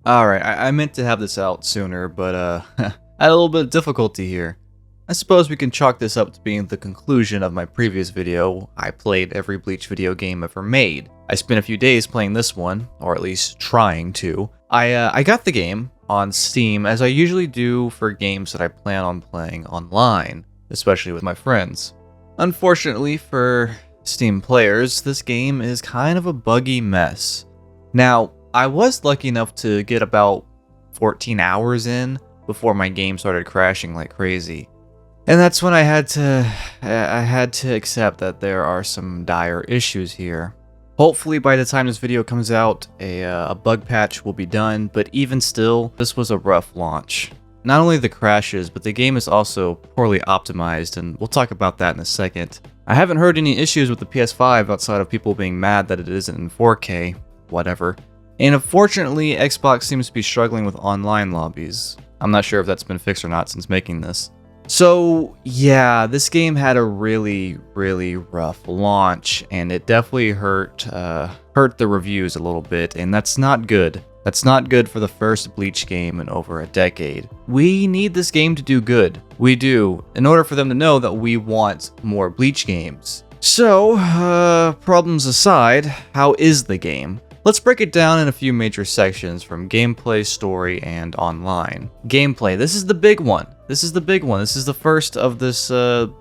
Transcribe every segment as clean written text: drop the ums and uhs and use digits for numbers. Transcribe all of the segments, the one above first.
Alright, I meant to have this out sooner, but I had a little bit of difficulty here. I suppose we can chalk this up to being the conclusion of my previous video. I played every Bleach video game ever made. I spent a few days playing this one, or at least trying to. I got the game on Steam, as I usually do for games that I plan on playing online, especially with my friends. Unfortunately for Steam players, this game is kind of a buggy mess. Now, I was lucky enough to get about 14 hours in before my game started crashing like crazy. And that's when I had to accept that there are some dire issues here. Hopefully by the time this video comes out, a bug patch will be done, but even still, this was a rough launch. Not only the crashes, but the game is also poorly optimized, and we'll talk about that in a second. I haven't heard any issues with the PS5 outside of people being mad that it isn't in 4K, whatever. And unfortunately, Xbox seems to be struggling with online lobbies. I'm not sure if that's been fixed or not since making this. So yeah, this game had a really rough launch, and it definitely hurt the reviews a little bit, and that's not good. That's not good for the first Bleach game in over a decade. We need this game to do good. We do, in order for them to know that we want more Bleach games. So, problems aside, how is the game? Let's break it down in a few major sections from gameplay, story, and online. Gameplay, this is the big one. This is the first of this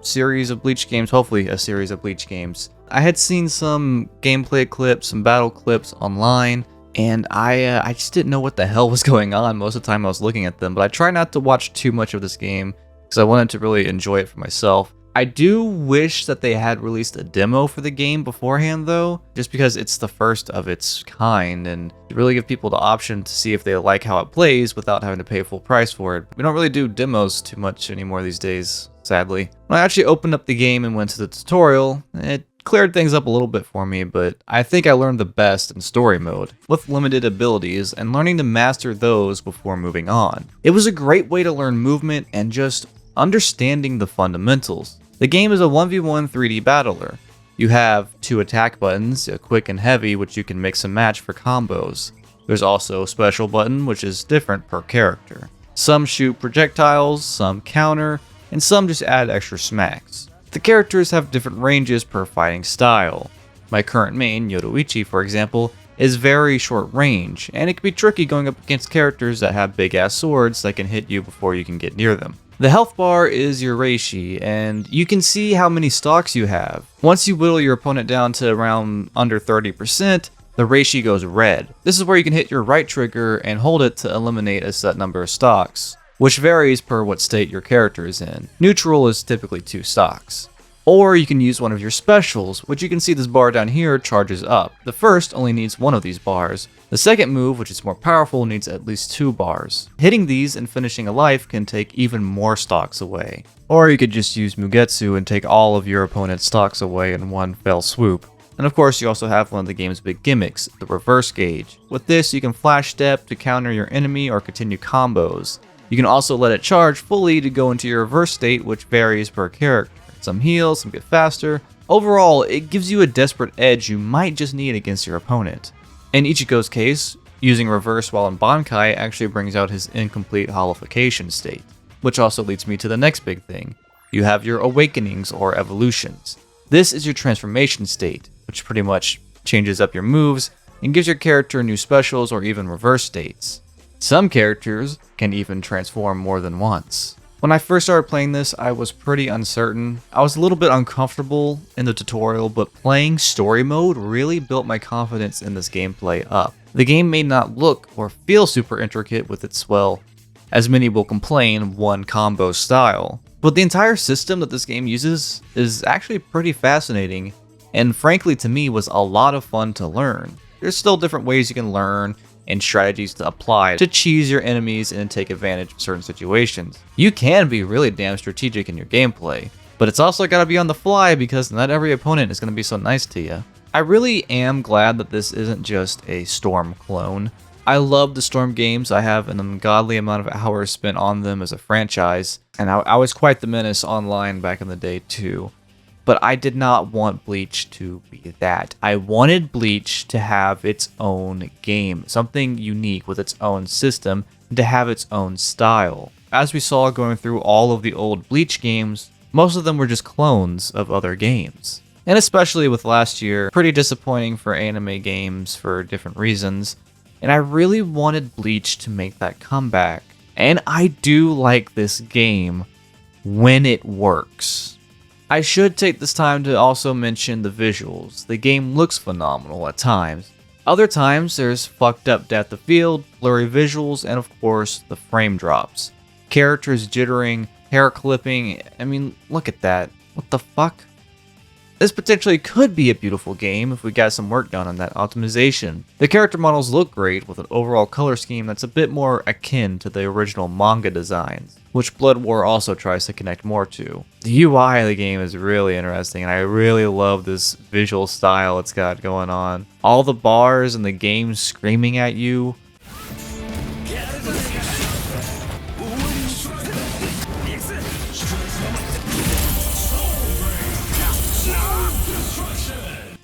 series of Bleach games, hopefully a series of Bleach games. I had seen some gameplay clips, some battle clips online, and I just didn't know what the hell was going on most of the time I was looking at them, but I try not to watch too much of this game because I wanted to really enjoy it for myself. I do wish that they had released a demo for the game beforehand though, just because it's the first of its kind, and to really give people the option to see if they like how it plays without having to pay full price for it. We don't really do demos too much anymore these days, sadly. When I actually opened up the game and went to the tutorial, it cleared things up a little bit for me, but I think I learned the best in story mode, with limited abilities and learning to master those before moving on. It was a great way to learn movement and just understanding the fundamentals. The game is a 1v1 3D battler. You have two attack buttons, a quick and heavy, which you can mix and match for combos. There's also a special button, which is different per character. Some shoot projectiles, some counter, and some just add extra smacks. The characters have different ranges per fighting style. My current main, Yoruichi, for example, is very short range, and it can be tricky going up against characters that have big ass swords that can hit you before you can get near them. The health bar is your reishi, and you can see how many stocks you have. Once you whittle your opponent down to around under 30%, the reishi goes red. This is where you can hit your right trigger and hold it to eliminate a set number of stocks, which varies per what state your character is in. Neutral is typically 2 stocks. Or you can use one of your specials, which you can see this bar down here charges up. The first only needs 1 of these bars. The second move, which is more powerful, needs at least 2 bars. Hitting these and finishing a life can take even more stocks away. Or you could just use Mugetsu and take all of your opponent's stocks away in one fell swoop. And of course you also have one of the game's big gimmicks, the reverse gauge. With this you can flash step to counter your enemy or continue combos. You can also let it charge fully to go into your reverse state, which varies per character. Some heal, some get faster. Overall, it gives you a desperate edge you might just need against your opponent. In Ichigo's case, using reverse while in Bankai actually brings out his incomplete holification state. Which also leads me to the next big thing. You have your awakenings or evolutions. This is your transformation state, which pretty much changes up your moves and gives your character new specials or even reverse states. Some characters can even transform more than once. When I first started playing this, I was pretty uncertain. I was a little bit uncomfortable in the tutorial, but playing story mode really built my confidence in this gameplay up. The game may not look or feel super intricate with its, well, as many will complain, one combo style. But the entire system that this game uses is actually pretty fascinating, and frankly to me was a lot of fun to learn. There's still different ways you can learn, and strategies to apply to cheese your enemies and take advantage of certain situations. You can be really damn strategic in your gameplay, but it's also gotta be on the fly because not every opponent is gonna be so nice to you. I really am glad that this isn't just a Storm clone. I love the Storm games. I have an ungodly amount of hours spent on them as a franchise, and I was quite the menace online back in the day too. But I did not want Bleach to be that. I wanted Bleach to have its own game, something unique with its own system, and to have its own style. As we saw going through all of the old Bleach games, most of them were just clones of other games. And especially with last year, pretty disappointing for anime games for different reasons. And I really wanted Bleach to make that comeback. And I do like this game when it works. I should take this time to also mention the visuals. The game looks phenomenal at times. Other times, there's fucked up depth of field, blurry visuals, and of course, the frame drops. Characters jittering, hair clipping, I mean, look at that. What the fuck? This potentially could be a beautiful game if we got some work done on that optimization. The character models look great with an overall color scheme that's a bit more akin to the original manga designs, which Blood War also tries to connect more to. The UI of the game is really interesting, and I really love this visual style it's got going on. All the bars and the game screaming at you.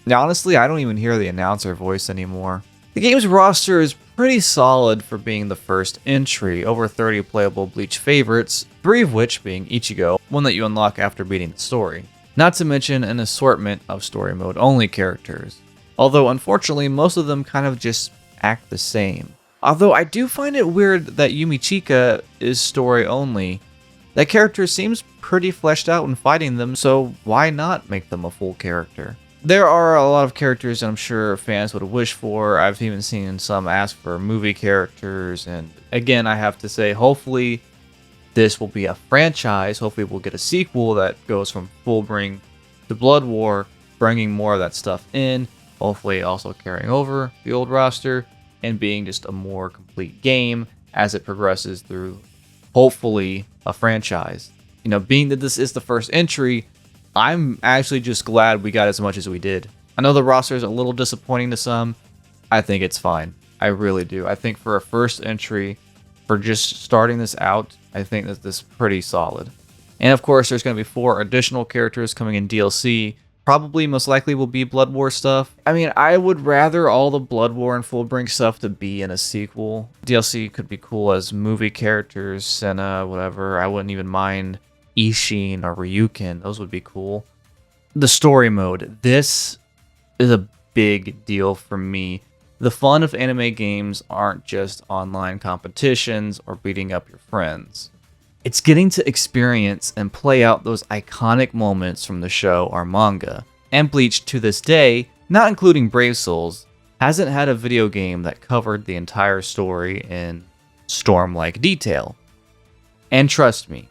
Now, honestly, I don't even hear the announcer voice anymore. The game's roster is pretty solid for being the first entry, over 30 playable Bleach favorites, 3 of which being Ichigo, one that you unlock after beating the story. Not to mention an assortment of story mode only characters, although unfortunately most of them kind of just act the same. Although I do find it weird that Yumichika is story only. That character seems pretty fleshed out when fighting them, so why not make them a full character? There are a lot of characters I'm sure fans would wish for. I've even seen some ask for movie characters, and again, I have to say, hopefully this will be a franchise. Hopefully we'll get a sequel that goes from Fullbring to Blood War, bringing more of that stuff in, hopefully also carrying over the old roster, and being just a more complete game as it progresses through, hopefully, a franchise. You know, being that this is the first entry, I'm actually just glad we got as much as we did. I know the roster is a little disappointing to some. I think it's fine. I really do. I think for a first entry, for just starting this out, I think that this is pretty solid. And of course, there's going to be 4 additional characters coming in DLC. Probably most likely will be Blood War stuff. I mean, I would rather all the Blood War and Fullbring stuff to be in a sequel. DLC could be cool as movie characters, Senna, whatever. I wouldn't even mind Ishin or Ryukin. Those would be cool. The story mode. This is a big deal for me. The fun of anime games aren't just online competitions or beating up your friends. It's getting to experience and play out those iconic moments from the show or manga. And Bleach, to this day, not including Brave Souls, hasn't had a video game that covered the entire story in storm-like detail. And trust me,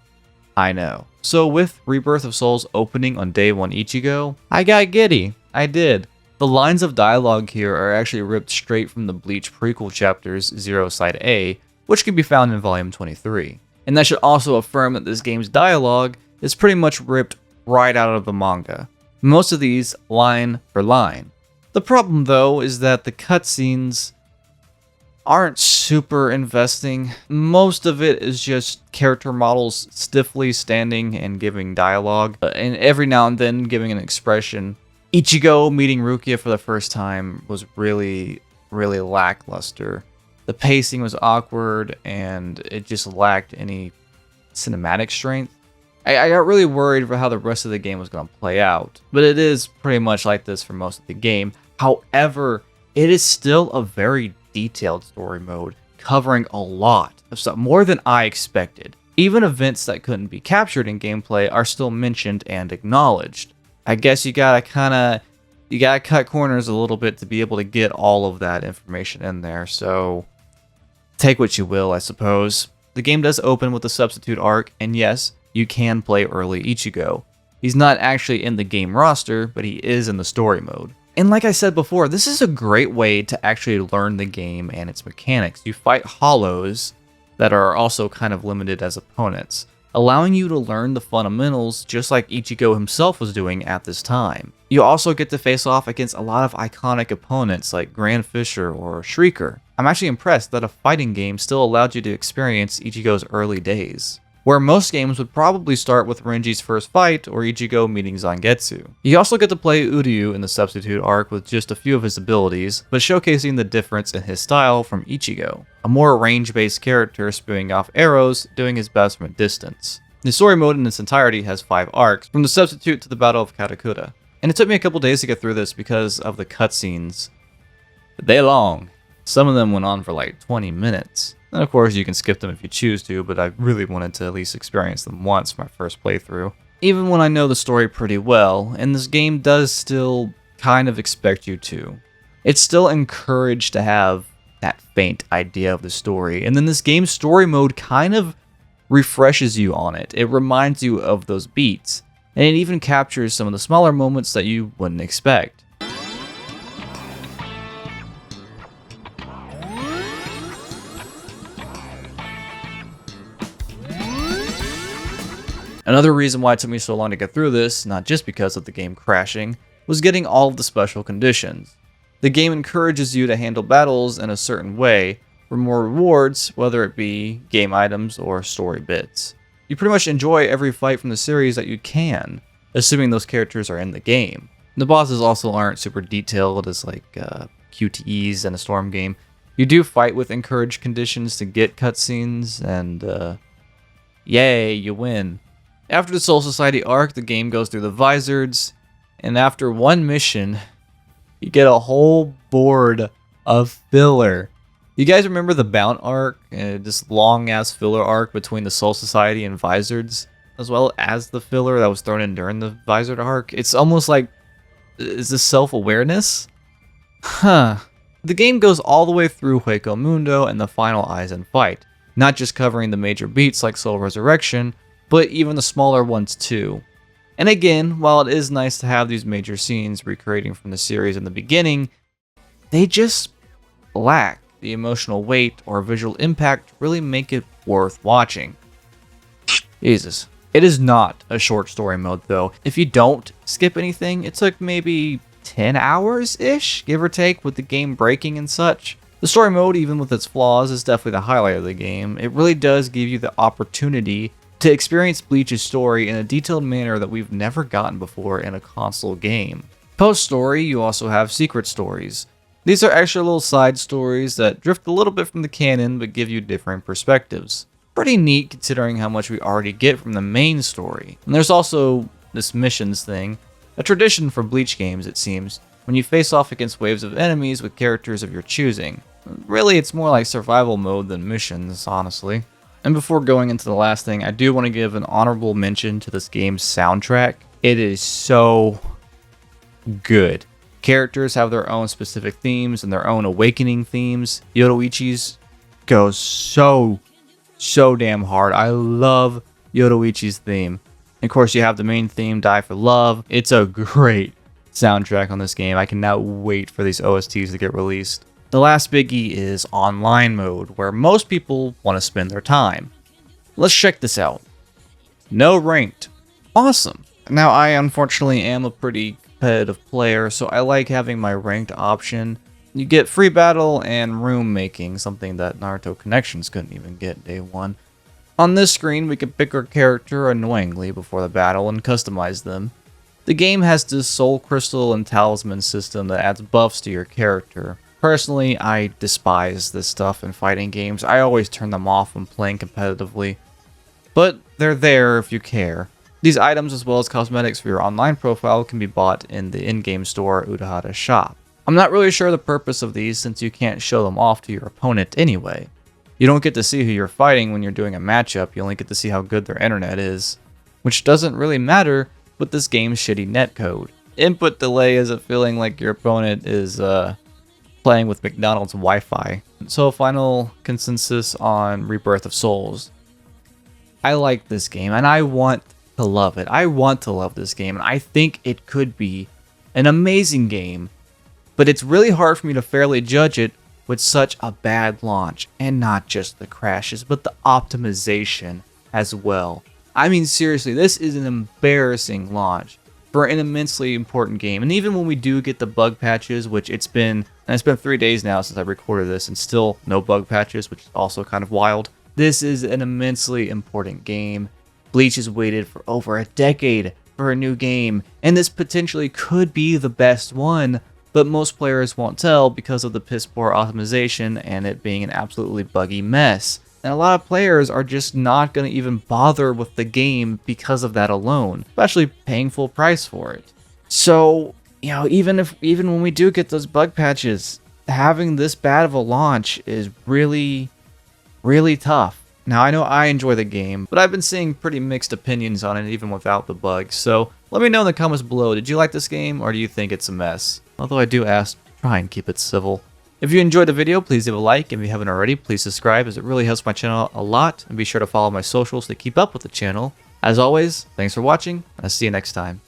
I know. So with Rebirth of Souls opening on day 1 Ichigo, I got giddy. I did. The lines of dialogue here are actually ripped straight from the Bleach prequel chapters Zero Side A, which can be found in volume 23. And that should also affirm that this game's dialogue is pretty much ripped right out of the manga. Most of these line for line. The problem though is that the cutscenes aren't super investing. Most of it is just character models stiffly standing and giving dialogue, and every now and then giving an expression. Ichigo meeting Rukia for the first time was really lackluster. The pacing was awkward, and it just lacked any cinematic strength. I got really worried for how the rest of the game was going to play out, but it is pretty much like this for most of the game. However, it is still a very detailed story mode, covering a lot of stuff, more than I expected. Even events that couldn't be captured in gameplay are still mentioned and acknowledged. I guess you gotta cut corners a little bit to be able to get all of that information in there, so take what you will, I suppose. The game does open with a substitute arc, and yes, you can play early Ichigo. He's not actually in the game roster, but he is in the story mode. And like I said before, this is a great way to actually learn the game and its mechanics. You fight hollows that are also kind of limited as opponents, allowing you to learn the fundamentals just like Ichigo himself was doing at this time. You also get to face off against a lot of iconic opponents like Grand Fisher or Shrieker. I'm actually impressed that a fighting game still allowed you to experience Ichigo's early days. where most games would probably start with Renji's first fight or Ichigo meeting Zangetsu. You also get to play Uryu in the Substitute arc with just a few of his abilities, but showcasing the difference in his style from Ichigo, a more range-based character spewing off arrows, doing his best from a distance. The story mode in its entirety has 5 arcs, from the Substitute to the Battle of Karakura, and it took me a couple days to get through this because of the cutscenes. They're long. Some of them went on for like 20 minutes. And of course you can skip them if you choose to, but I really wanted to at least experience them once for my first playthrough. Even when I know the story pretty well, and this game does still kind of expect you to. It's still encouraged to have that faint idea of the story, and then this game's story mode kind of refreshes you on it. It reminds you of those beats, and it even captures some of the smaller moments that you wouldn't expect. Another reason why it took me so long to get through this, not just because of the game crashing, was getting all of the special conditions. The game encourages you to handle battles in a certain way for more rewards, whether it be game items or story bits. You pretty much enjoy every fight from the series that you can, assuming those characters are in the game. The bosses also aren't super detailed as like QTEs in a Storm game. You do fight with encouraged conditions to get cutscenes, and yay, you win. After the Soul Society arc, the game goes through the Vizards, and after one mission, you get a whole board of filler. You guys remember the Bount arc? This long-ass filler arc between the Soul Society and Vizards, as well as the filler that was thrown in during the Vizard arc? It's almost like, is this self-awareness? Huh. The game goes all the way through Hueco Mundo and the final Aizen fight, not just covering the major beats like Soul Resurrection, but even the smaller ones too. And again, while it is nice to have these major scenes recreating from the series in the beginning, they just lack the emotional weight or visual impact to really make it worth watching. Jesus. It is not a short story mode though. If you don't skip anything, it took maybe 10 hours-ish, give or take, with the game breaking and such. The story mode, even with its flaws, is definitely the highlight of the game. It really does give you the opportunity to experience Bleach's story in a detailed manner that we've never gotten before in a console game. Post-story, you also have secret stories. These are extra little side stories that drift a little bit from the canon but give you different perspectives. Pretty neat considering how much we already get from the main story. And there's also this missions thing, a tradition for Bleach games it seems, when you face off against waves of enemies with characters of your choosing. Really, it's more like survival mode than missions, honestly. And before going into the last thing, I do want to give an honorable mention to this game's soundtrack. It is so good. Characters have their own specific themes and their own awakening themes. Yoruichi's goes so damn hard. I love Yoruichi's theme. And of course, you have the main theme, Die for Love. It's a great soundtrack on this game. I cannot wait for these OSTs to get released. The last biggie is online mode, where most people want to spend their time. Let's check this out. No ranked. Awesome. Now, I unfortunately am a pretty competitive player, so I like having my ranked option. You get free battle and room making, something that Naruto Connections couldn't even get day one. On this screen, we can pick our character annoyingly before the battle and customize them. The game has this soul crystal and talisman system that adds buffs to your character. Personally, I despise this stuff in fighting games. I always turn them off when playing competitively. But they're there if you care. These items, as well as cosmetics for your online profile, can be bought in the in-game store Urahara shop. I'm not really sure the purpose of these since you can't show them off to your opponent anyway. You don't get to see who you're fighting when you're doing a matchup, you only get to see how good their internet is. Which doesn't really matter with this game's shitty netcode. Input delay is a feeling like your opponent is playing with McDonald's Wi-Fi. So final consensus on Rebirth of Souls. I like this game and I want to love it. I want to love this game and I think it could be an amazing game, but it's really hard for me to fairly judge it with such a bad launch, and not just the crashes, but the optimization as well. I mean, seriously, this is an embarrassing launch for an immensely important game. And even when we do get the bug patches, which it's been 3 days now since I recorded this, and still no bug patches, which is also kind of wild. This is an immensely important game. Bleach has waited for over a decade for a new game, and this potentially could be the best one, but most players won't tell because of the piss poor optimization and it being an absolutely buggy mess. And a lot of players are just not going to even bother with the game because of that alone, especially paying full price for it. So, you know, even when we do get those bug patches, having this bad of a launch is really tough. Now, I know I enjoy the game, but I've been seeing pretty mixed opinions on it even without the bugs, so let me know in the comments below, did you like this game or do you think it's a mess? Although I do ask, try and keep it civil. If you enjoyed the video, please leave a like. If you haven't already, please subscribe as it really helps my channel a lot, and be sure to follow my socials to keep up with the channel. As always, thanks for watching, and I'll see you next time.